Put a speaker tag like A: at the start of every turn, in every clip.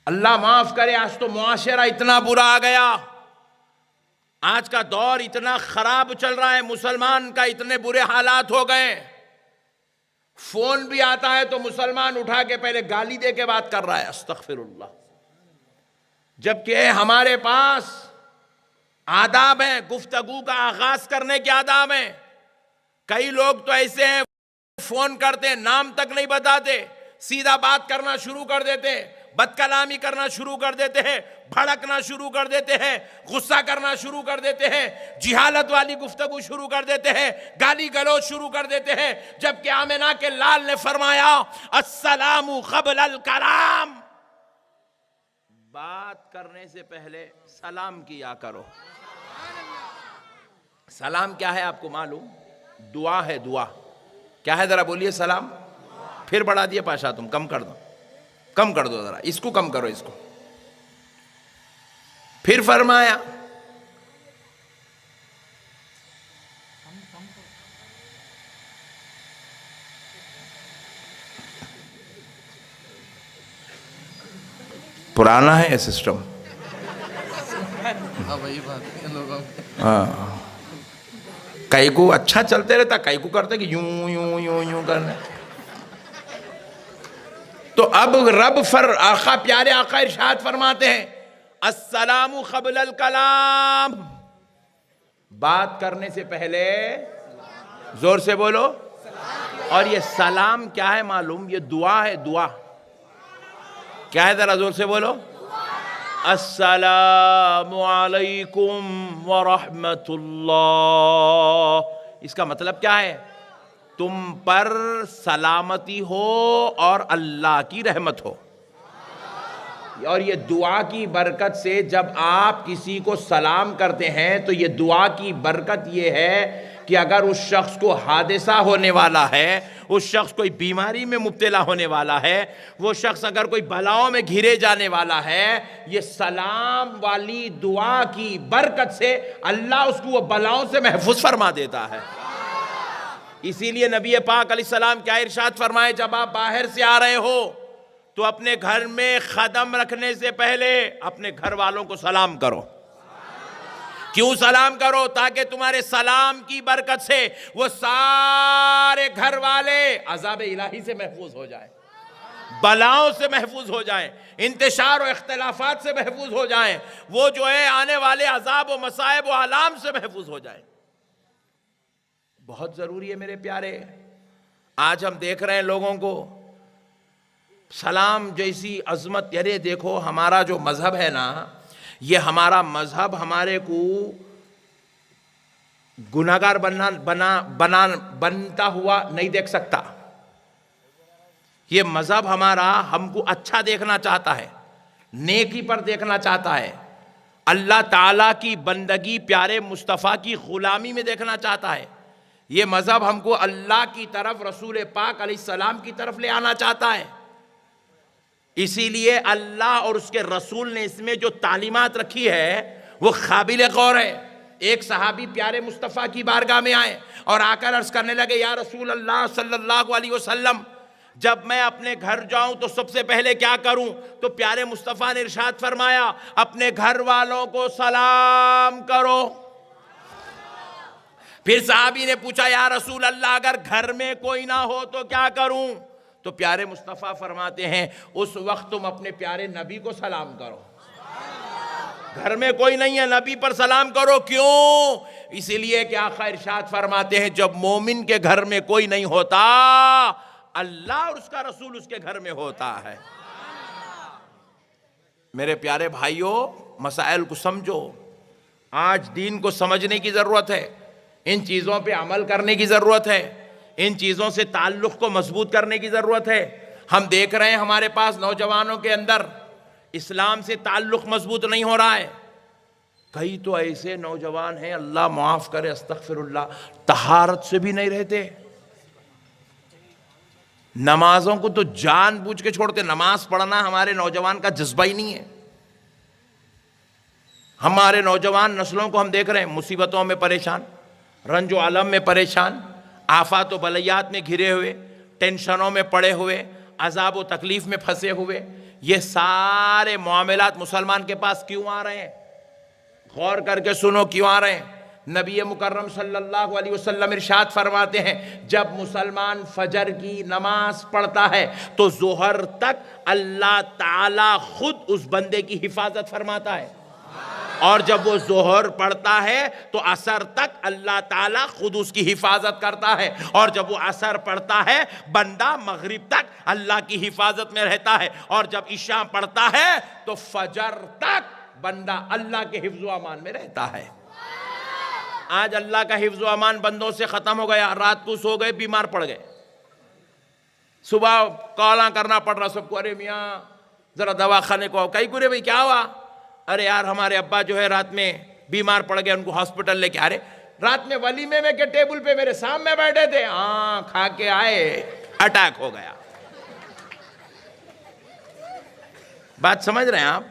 A: اللہ معاف کرے، آج تو معاشرہ اتنا برا آ گیا، آج کا دور اتنا خراب چل رہا ہے، مسلمان کا اتنے برے حالات ہو گئے، فون بھی آتا ہے تو مسلمان اٹھا کے پہلے گالی دے کے بات کر رہا ہے، استغفر اللہ، جبکہ ہمارے پاس آداب ہیں، گفتگو کا آغاز کرنے کے آداب ہیں۔ کئی لوگ تو ایسے ہیں، فون کرتے ہیں، نام تک نہیں بتاتے، سیدھا بات کرنا شروع کر دیتے ہیں، بد کلامی کرنا شروع کر دیتے ہیں، بھڑکنا شروع کر دیتے ہیں، غصہ کرنا شروع کر دیتے ہیں، جہالت والی گفتگو شروع کر دیتے ہیں، گالی گلوچ شروع کر دیتے ہیں، جبکہ آمنہ کے لال نے فرمایا السلام قبل الکلام، بات کرنے سے پہلے سلام کیا کرو۔ سلام کیا ہے آپ کو معلوم؟ دعا ہے، دعا کیا ہے؟ ذرا بولیے سلام، پھر بڑھا دیے پاشا، تم کم کر دو، کم کر دو، ذرا اس کو کم کرو، اس کو۔ پھر فرمایا پرانا ہے یہ سسٹم، ہاں، کئی کو اچھا چلتے رہتا، کئی کو کرتے کہ یوں یوں یوں یوں کرنے۔ تو اب رب آقا، پیارے آقا ارشاد فرماتے ہیں السلام قبل الکلام، بات کرنے سے پہلے زور سے بولو۔ اور یہ سلام کیا ہے معلوم؟ یہ دعا ہے، دعا کیا ہے؟ ذرا زور سے بولو۔ السلام علیکم ورحمت اللہ، اس کا مطلب کیا ہے؟ تم پر سلامتی ہو اور اللہ کی رحمت ہو۔ اور یہ دعا کی برکت سے جب آپ کسی کو سلام کرتے ہیں تو یہ دعا کی برکت یہ ہے کہ اگر اس شخص کو حادثہ ہونے والا ہے، اس شخص کوئی بیماری میں مبتلا ہونے والا ہے، وہ شخص اگر کوئی بلاؤں میں گھرے جانے والا ہے، یہ سلام والی دعا کی برکت سے اللہ اس کو وہ بلاؤں سے محفوظ فرما دیتا ہے۔ اسی لیے نبی پاک علیہ السلام کیا ارشاد فرمائے، جب آپ باہر سے آ رہے ہو تو اپنے گھر میں قدم رکھنے سے پہلے اپنے گھر والوں کو سلام کرو۔ کیوں سلام کرو؟ تاکہ تمہارے سلام کی برکت سے وہ سارے گھر والے عذاب الہی سے محفوظ ہو جائیں، بلاؤں سے محفوظ ہو جائیں، انتشار و اختلافات سے محفوظ ہو جائیں، وہ جو ہے آنے والے عذاب و مصائب و آلام سے محفوظ ہو جائیں۔ بہت ضروری ہے میرے پیارے۔ آج ہم دیکھ رہے ہیں لوگوں کو سلام جیسی عظمت، یعنی دیکھو ہمارا جو مذہب ہے نا، یہ ہمارا مذہب ہمارے کو گناہگار بنتا ہوا نہیں دیکھ سکتا۔ یہ مذہب ہمارا ہم کو اچھا دیکھنا چاہتا ہے، نیکی پر دیکھنا چاہتا ہے، اللہ تعالیٰ کی بندگی، پیارے مصطفیٰ کی غلامی میں دیکھنا چاہتا ہے۔ یہ مذہب ہم کو اللہ کی طرف، رسول پاک علیہ السلام کی طرف لے آنا چاہتا ہے۔ اسی لیے اللہ اور اس کے رسول نے اس میں جو تعلیمات رکھی ہے وہ قابل غور ہے۔ ایک صحابی پیارے مصطفیٰ کی بارگاہ میں آئے اور آ کر عرض کرنے لگے، یا رسول اللہ صلی اللہ علیہ وسلم، جب میں اپنے گھر جاؤں تو سب سے پہلے کیا کروں؟ تو پیارے مصطفیٰ نے ارشاد فرمایا، اپنے گھر والوں کو سلام کرو۔ پھر صحابی نے پوچھا، یا رسول اللہ اگر گھر میں کوئی نہ ہو تو کیا کروں؟ تو پیارے مصطفیٰ فرماتے ہیں، اس وقت تم اپنے پیارے نبی کو سلام کرو۔ گھر میں کوئی نہیں ہے، نبی پر سلام کرو۔ کیوں؟ اسی لیے کہ آقا ارشاد فرماتے ہیں، جب مومن کے گھر میں کوئی نہیں ہوتا، اللہ اور اس کا رسول اس کے گھر میں ہوتا ہے۔ میرے پیارے بھائیوں، مسائل کو سمجھو، آج دین کو سمجھنے کی ضرورت ہے، ان چیزوں پہ عمل کرنے کی ضرورت ہے، ان چیزوں سے تعلق کو مضبوط کرنے کی ضرورت ہے۔ ہم دیکھ رہے ہیں ہمارے پاس نوجوانوں کے اندر اسلام سے تعلق مضبوط نہیں ہو رہا ہے۔ کئی تو ایسے نوجوان ہیں، اللہ معاف کرے، استغفر اللہ، طہارت سے بھی نہیں رہتے، نمازوں کو تو جان بوجھ کے چھوڑتے۔ نماز پڑھنا ہمارے نوجوان کا جذبہ ہی نہیں ہے۔ ہمارے نوجوان نسلوں کو ہم دیکھ رہے ہیں مصیبتوں میں پریشان، رنج و علم میں پریشان، آفات و بلیات میں گھرے ہوئے، ٹینشنوں میں پڑے ہوئے، عذاب و تکلیف میں پھنسے ہوئے۔ یہ سارے معاملات مسلمان کے پاس کیوں آ رہے ہیں؟ غور کر کے سنو کیوں آ رہے ہیں۔ نبی مکرم صلی اللہ علیہ وسلم ارشاد فرماتے ہیں جب مسلمان فجر کی نماز پڑھتا ہے تو ظہر تک اللہ تعالی خود اس بندے کی حفاظت فرماتا ہے، اور جب وہ ظہر پڑھتا ہے تو عصر تک اللہ تعالیٰ خود اس کی حفاظت کرتا ہے، اور جب وہ عصر پڑھتا ہے بندہ مغرب تک اللہ کی حفاظت میں رہتا ہے، اور جب عشاء پڑھتا ہے تو فجر تک بندہ اللہ کے حفظ و امان میں رہتا ہے۔ آج اللہ کا حفظ و امان بندوں سے ختم ہو گیا، رات کو سو گئے بیمار پڑ گئے، صبح کالاں کرنا پڑ رہا سب کو، ارے میاں ذرا دواخانے کو آؤ، کئی گرے بھائی کیا ہوا؟ ارے یار ہمارے ابا جو ہے رات میں بیمار پڑ گئے، ان کو ہاسپٹل لے کے آ رہے، رات میں ولیمے میں کے ٹیبل پہ میرے سامنے بیٹھے تھے، ہاں کھا کے آئے اٹیک ہو گیا۔ بات سمجھ رہے ہیں آپ؟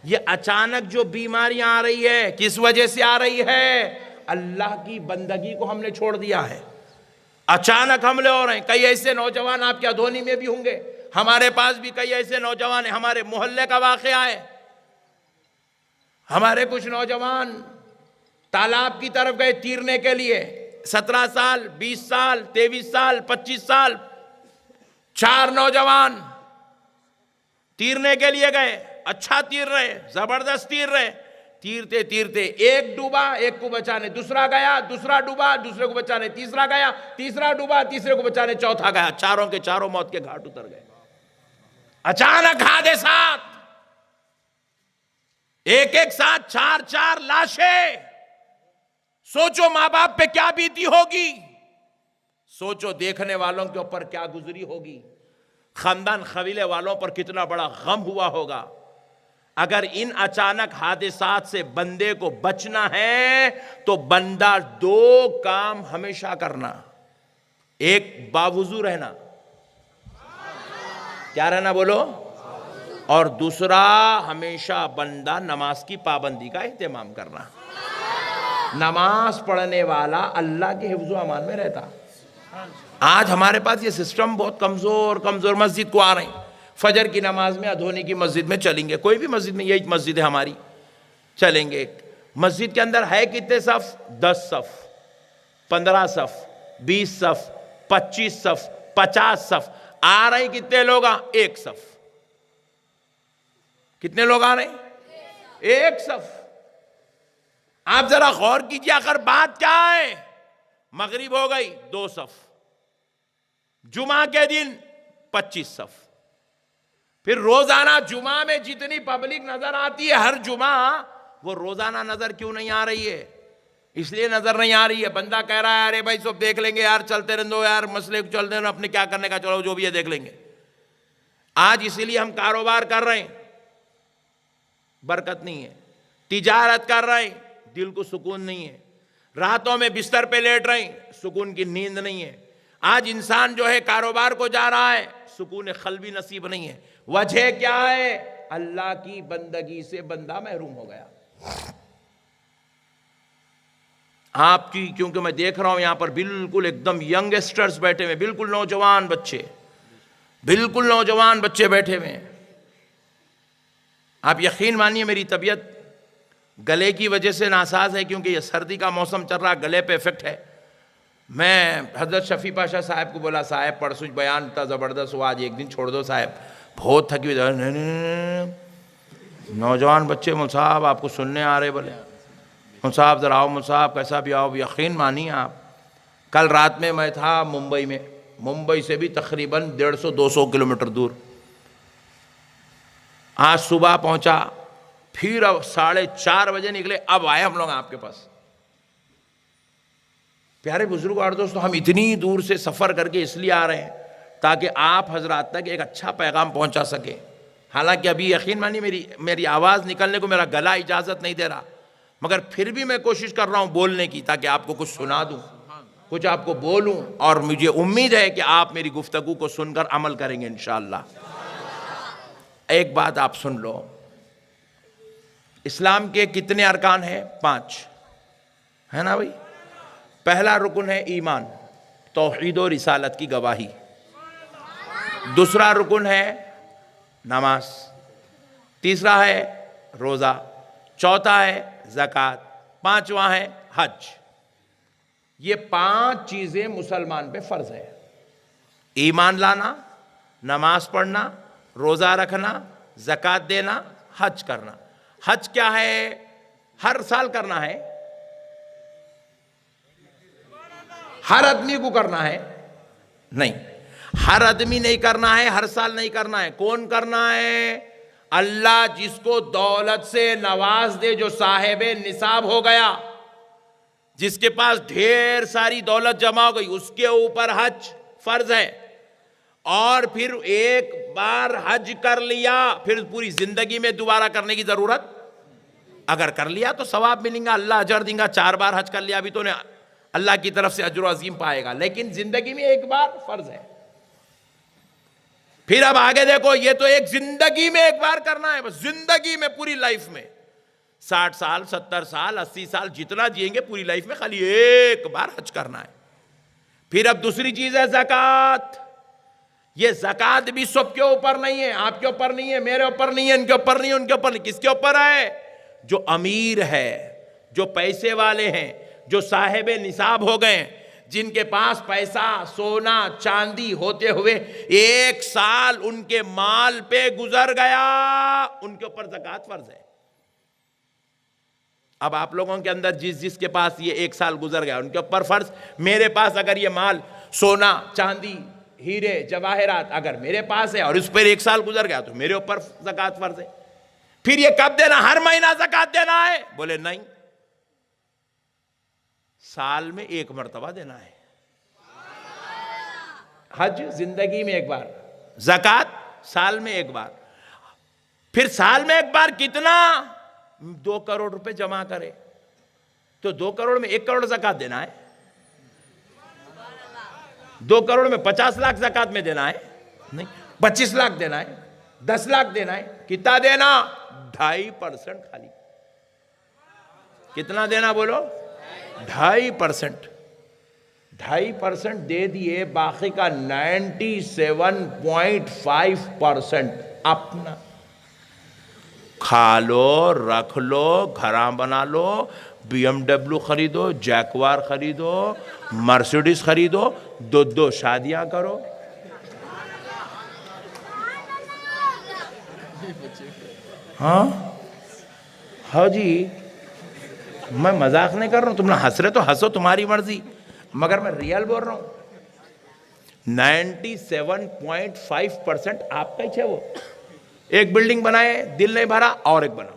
A: یہ اچانک جو بیماریاں آ رہی ہے کس وجہ سے آ رہی ہے؟ اللہ کی بندگی کو ہم نے چھوڑ دیا ہے، اچانک حملے ہو رہے ہیں۔ کئی ایسے نوجوان آپ کے ادھونی میں بھی ہوں گے، ہمارے پاس بھی کئی ایسے نوجوان ہیں، ہمارے محلے کا واقعہ ہے، ہمارے کچھ نوجوان تالاب کی طرف گئے تیرنے کے لیے، 17 سال 20 سال 23 سال 25 سال 4 نوجوان تیرنے کے لیے گئے، اچھا تیر رہے، زبردست تیر رہے، تیرتے تیرتے ایک ڈوبا، ایک کو بچانے دوسرا گیا، دوسرا ڈوبا، دوسرے کو بچانے تیسرا گیا، تیسرا ڈوبا، تیسرے کو بچانے چوتھا گیا، چاروں کے چاروں موت کے گھاٹ اتر گئے۔ اچانک حادثات، ایک ایک ساتھ 4 لاشیں، سوچو ماں باپ پہ کیا بیتی ہوگی، سوچو دیکھنے والوں کے اوپر کیا گزری ہوگی، خاندان قبیلے والوں پر کتنا بڑا غم ہوا ہوگا۔ اگر ان اچانک حادثات سے بندے کو بچنا ہے تو بندہ 2 کام ہمیشہ کرنا، ایک باوضو رہنا، کیا رہنا بولو، اور دوسرا ہمیشہ بندہ نماز کی پابندی کا اہتمام کرنا۔ نماز پڑھنے والا اللہ کے حفظ و امان میں رہتا۔ آج ہمارے پاس یہ سسٹم بہت کمزور مسجد کو آ رہے ہیں، فجر کی نماز میں ادھونی کی مسجد میں چلیں گے، کوئی بھی مسجد میں، یہی مسجد ہے ہماری، چلیں گے، مسجد کے اندر ہے کتنے صف؟ 10 صف 15 صف 20 صف 25 صف 50 صف، آ رہے کتنے لوگ؟ ایک صف۔ کتنے لوگ آ رہے ہیں؟ ایک صف۔ آپ ذرا غور کیجئے، آخر بات کیا ہے؟ مغرب ہو گئی 2 صف، جمعہ کے دن 25 صف، پھر روزانہ جمعہ میں جتنی پبلک نظر آتی ہے ہر جمعہ، وہ روزانہ نظر کیوں نہیں آ رہی ہے؟ اس لیے نظر نہیں آ رہی ہے، بندہ کہہ رہا ہے ارے بھائی سب دیکھ لیں گے یار، چلتے رہو یار، مسئلے کو چلتے رہو، اپنے کیا کرنے کا، چلو جو بھی ہے دیکھ لیں گے۔ آج اسی لیے ہم کاروبار کر رہے ہیں، برکت نہیں ہے، تجارت کر رہے ہیں، دل کو سکون نہیں ہے، راتوں میں بستر پہ لیٹ رہے ہیں، سکون کی نیند نہیں ہے۔ آج انسان جو ہے کاروبار کو جا رہا ہے، سکون قلبی نصیب نہیں ہے۔ وجہ کیا ہے؟ اللہ کی بندگی سے بندہ محروم ہو گیا۔ آپ کی، کیونکہ میں دیکھ رہا ہوں یہاں پر بالکل ایک دم ینگسٹرز بیٹھے ہوئے، بالکل نوجوان بچے بیٹھے ہوئے ہیں۔ آپ یقین مانیے میری طبیعت گلے کی وجہ سے ناساز ہے، کیونکہ یہ سردی کا موسم چل رہا، گلے پہ افیکٹ ہے۔ میں حضرت شفیع پاشا صاحب کو بولا صاحب پرسوں بیان اتنا زبردست ہوا، آج ایک دن چھوڑ دو صاحب، بہت تھکی ہوئی۔ نوجوان بچے مول صاحب آپ کو سننے آ رہے، بولے مول صاحب ذرا آؤ، مول صاحب کیسا بھی آؤ۔ یقین مانیے آپ، کل رات میں تھا ممبئی میں، ممبئی سے بھی تقریباً 150-200 کلومیٹر دور، آج صبح پہنچا، پھر اب 4:30 بجے نکلے، اب آئے ہم لوگ آپ کے پاس۔ پیارے بزرگوں اور دوستوں، ہم اتنی دور سے سفر کر کے اس لیے آ رہے ہیں تاکہ آپ حضرات تک ایک اچھا پیغام پہنچا سکے۔ حالانکہ ابھی یقین مانی میری آواز نکلنے کو میرا گلا اجازت نہیں دے رہا، مگر پھر بھی میں کوشش کر رہا ہوں بولنے کی، تاکہ آپ کو کچھ سنا دوں، کچھ آپ کو بولوں، اور مجھے امید ہے کہ آپ میری گفتگو کو سن کر عمل کریں گے انشاءاللہ۔ ایک بات آپ سن لو، اسلام کے کتنے ارکان ہیں؟ 5 ہے نا بھائی؟ پہلا رکن ہے ایمان، توحید و رسالت کی گواہی۔ دوسرا رکن ہے نماز، تیسرا ہے روزہ، چوتھا ہے زکوٰۃ، پانچواں ہے حج۔ یہ 5 چیزیں مسلمان پہ فرض ہے: ایمان لانا، نماز پڑھنا، روزہ رکھنا، زکوٰۃ دینا، حج کرنا۔ حج کیا ہے؟ ہر سال کرنا ہے؟ ہر آدمی کو کرنا ہے؟ نہیں، ہر آدمی نہیں کرنا ہے، ہر سال نہیں کرنا ہے۔ کون کرنا ہے؟ اللہ جس کو دولت سے نواز دے، جو صاحب نصاب ہو گیا، جس کے پاس ڈھیر ساری دولت جمع ہو گئی، اس کے اوپر حج فرض ہے۔ اور پھر ایک بار حج کر لیا، پھر پوری زندگی میں دوبارہ کرنے کی ضرورت، اگر کر لیا تو ثواب ملیں گا، اللہ اجر دیں گا۔ 4 بار حج کر لیا بھی تو نے اللہ کی طرف سے اجر عظیم پائے گا، لیکن زندگی میں ایک بار فرض ہے۔ پھر اب آگے دیکھو، یہ تو ایک زندگی میں ایک بار کرنا ہے، بس زندگی میں، پوری لائف میں 60 سال 70 سال 80 سال جتنا جئیں گے پوری لائف میں خالی ایک بار حج کرنا ہے۔ پھر اب دوسری چیز ہے زکوٰۃ۔ یہ زکوٰۃ بھی سب کے اوپر نہیں ہے، آپ کے اوپر نہیں ہے، میرے اوپر نہیں ہے، ان کے اوپر نہیں ہے، ان کے اوپر نہیں۔ کس کے اوپر ہے؟ جو امیر ہے، جو پیسے والے ہیں، جو صاحب نصاب ہو گئے، جن کے پاس پیسہ سونا چاندی ہوتے ہوئے 1 سال ان کے مال پہ گزر گیا، ان کے اوپر زکوٰۃ فرض ہے۔ اب آپ لوگوں کے اندر جس کے پاس یہ 1 سال گزر گیا ان کے اوپر فرض۔ میرے پاس اگر یہ مال سونا چاندی ہیرے جواہرات اگر میرے پاس ہے اور اس پر 1 سال گزر گیا تو میرے اوپر زکوٰۃ فرض ہے۔ پھر یہ کب دینا؟ ہر مہینہ زکوٰۃ دینا ہے؟ بولے نہیں، سال میں 1 مرتبہ دینا ہے۔ حج زندگی میں 1 بار، زکوٰۃ سال میں 1 بار۔ پھر سال میں 1 بار کتنا؟ 2 کروڑ روپے جمع کرے تو 2 کروڑ میں 1 کروڑ زکوٰۃ دینا ہے۔ 2 کروڑ میں 50 لاکھ زکوٰۃ میں دینا ہے؟ نہیں، 25 لاکھ دینا ہے، 10 لاکھ دینا ہے۔ کتنا دینا؟ 2.5% خالی۔ کتنا دینا بولو؟ 2.5%۔ 2.5% دے دیے، باقی کا 97.5% اپنا کھا لو، رکھ لو، گھراں بنا لو، BMW خریدو، جیکوار خریدو، مرسیڈس خریدو، 2 شادیاں کرو۔ ہاں جی، میں مذاق نہیں کر رہا ہوں، تم نے ہنس رہے تو ہنسو، تمہاری مرضی، مگر میں ریئل بول رہا ہوں۔ 97.5% آپ کا ہی ہے۔ وہ ایک بلڈنگ بنائے، دل نہیں بھرا، اور ایک بنا۔